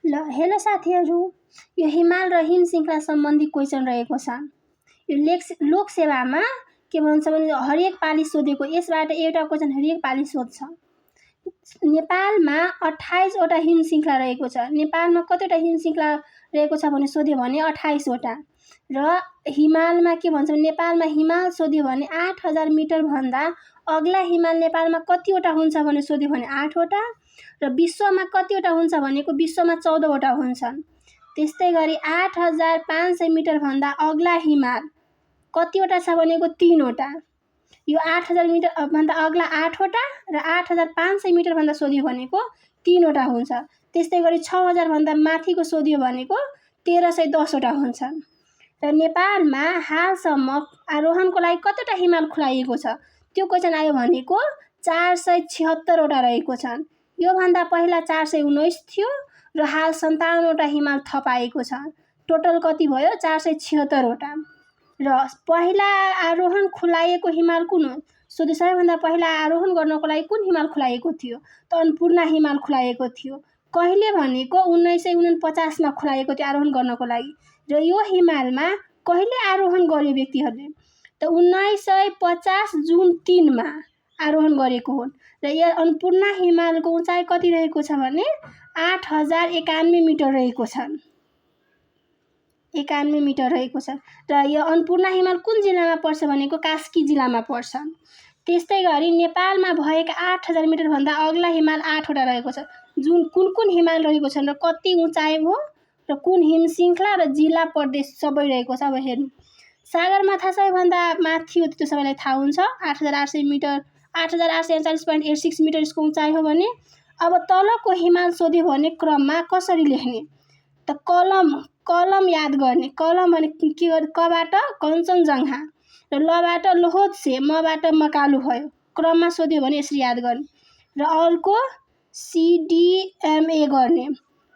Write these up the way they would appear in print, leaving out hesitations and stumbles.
Hello साथीहरू, यो हिमाल र हिम श्रृङ्खला सम्बन्धी क्वेसन रहेको छ। यो लोकसेवामा के भन्छ भने हरेक पाली सोधेको, यसबाट एउटा क्वेसन हरेक पाली सोध्छ। नेपालमा 28 वटा हिम श्रृङ्खला रहेको छ। नेपालमा कतिवटा हिम श्रृङ्खला रहेको छ भने सोध्यो भने 28 वटा। र हिमालमा के भन्छ भने नेपालमा हिमाल सोध्यो भने 8000 मिटर भन्दा अग्ला हिमाल नेपालमा कतिवटा हुन्छ भने सोध्यो भने 8 वटा। र विश्वमा कतिवटा हुन्छ भनेको विश्वमा 14 वटा हुन्छन्। त्यस्तै गरी 8500 मिटर भन्दा अग्ला हिमाल कतिवटा छ भनेको 3 वटा। यो 8000 मिटर भन्दा अग्ला 8 वटा र 8500 मिटर भन्दा सोध्यो भनेको 3 वटा हुन्छ। त्यस्तै गरी 6000 भन्दा माथिको सोध्यो भनेको 1310 वटा हुन्छन्। र नेपालमा हालसम्म आरोहणको लागि कतिवटा हिमाल खुलाइएको छ त्यो क्वेसन आयो भनेको 476 वटा रहेको छन्। यो भन्दा पहिला 419 थियो र हाल 57 वटा हिमाल थपाएको छ। टोटल कति भयो 476 वटा। र पहिला आरोहण खुलाइएको हिमाल कुन हो सोध्यो। सबैभन्दा पहिला आरोहण गर्नको लागि कुन हिमाल खुलाइएको थियो त अन्नपूर्ण हिमाल खुलाइएको थियो। कहिले भनेको 1949 मा खुलाइएको थियो आरोहण गर्नको लागि। र यो हिमालमा कहिले आरोहण गर्यो व्यक्तिहरूले त 1950 जुन 3 मा आरोहण गरेको हुन्। र यो अन्नपूर्ण हिमालको उचाइ कति रहेको छ भने 8091 मिटर रहेको छ। 91 मिटर रहेको छ। र यो अन्नपूर्ण हिमाल कुन जिल्लामा पर्छ भनेको कास्की जिल्लामा पर्छ। त्यस्तै गरी नेपालमा भएका 8000 मिटर भन्दा अग्ला हिमाल 8 वटा रहेको छ। जुन कुन हिमाल रहेको छ र कति उचाइ हो र कुन हिम श्रृङ्खला र जिल्ला प्रदेश सबै रहेको छ। अब हेर्नु, सगरमाथा सबैभन्दा माथि हो, त्यो सबैलाई थाहा हुन्छ। 8800 मिटर 8848.86 मिटर यसको उचाइ हो भने अब तलको हिमाल सोध्यो भने क्रममा कसरी लेख्ने त कलम याद गर्ने। कलम भने के गर्नु, कबाट कञ्चनजङ्घा र लबाट लोहोत्से, मबाट मकालु भयो। क्रममा सोध्यो भने यसरी याद गर्ने। र अल्को CDMA गर्ने।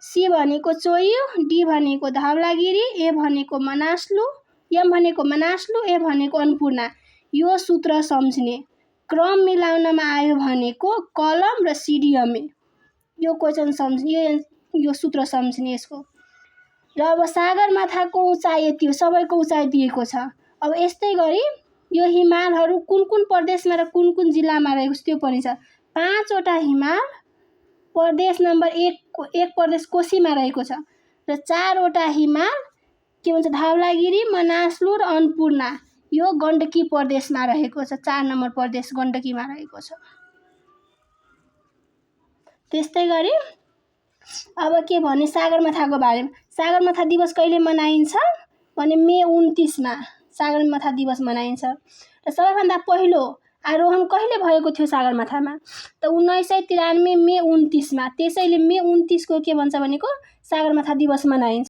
सी भनेको चोयु, डी भनेको धवलागिरी, ए भनेको मनास्लु, एम भनेको मनास्लु, ए भनेको अन्नपूर्ण। यो सूत्र सम्झ्ने। क्रम मिलाउनमा आयो भनेको कलम र CDMA। यो क्वेसन सम्झ्ने, यो सूत्र सम्झ्ने यसको। र अब सगरमाथाको उचाइ यति हो, सबैको उचाइ दिएको छ। अब यस्तै गरी यो हिमालहरू कुन प्रदेशमा र कुन जिल्लामा रहेको छ त्यो पनि छ। 5 वटा हिमाल प्रदेश नम्बर 1 प्रदेश कोशीमा रहेको छ। र 4 वटा हिमाल के भन्छ धवलागिरी, मनास्लु र अन्नपूर्ण यो गण्डकी प्रदेशमा रहेको छ। 4 नम्बर प्रदेश गण्डकीमा रहेको छ। त्यस्तै गरी अब के भने सगरमाथाको बारेमा। सगरमाथा दिवस कहिले मनाइन्छ भने मे 29 मा सगरमाथा दिवस मनाइन्छ। र सबैभन्दा पहिलो आरोहण कहिले भएको थियो सगरमाथामा त 1993 मे 29 मा। त्यसैले मे 29 को के भन्छ भनेको सगरमाथा दिवस मनाइन्छ।